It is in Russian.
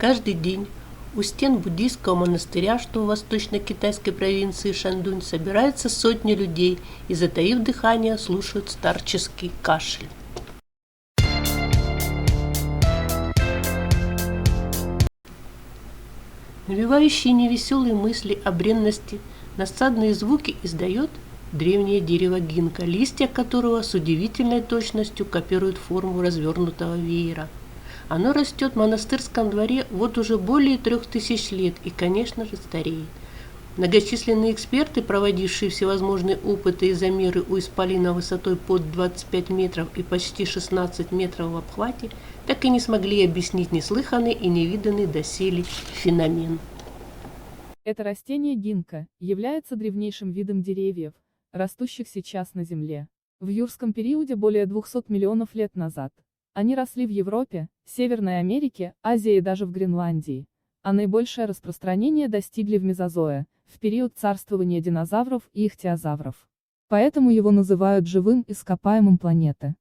Каждый день у стен буддийского монастыря, что в восточно-китайской провинции Шаньдунь, собираются сотни людей и, затаив дыхание, слушают старческий кашель. Навевающие невеселые мысли о бренности надсадные звуки издает древнее дерево гинка, листья которого с удивительной точностью копируют форму развернутого веера. Оно растет в монастырском дворе вот уже более 3000 лет и, конечно же, стареет. Многочисленные эксперты, проводившие всевозможные опыты и замеры у исполина высотой под 25 метров и почти 16 метров в обхвате, так и не смогли объяснить неслыханный и невиданный доселе феномен. Это растение гинка является древнейшим видом деревьев, растущих сейчас на Земле. В юрском периоде более 200 миллионов лет назад. Они росли в Европе, Северной Америке, Азии и даже в Гренландии. А наибольшее распространение достигли в мезозое, в период царствования динозавров и ихтиозавров. Поэтому его называют живым ископаемым планеты.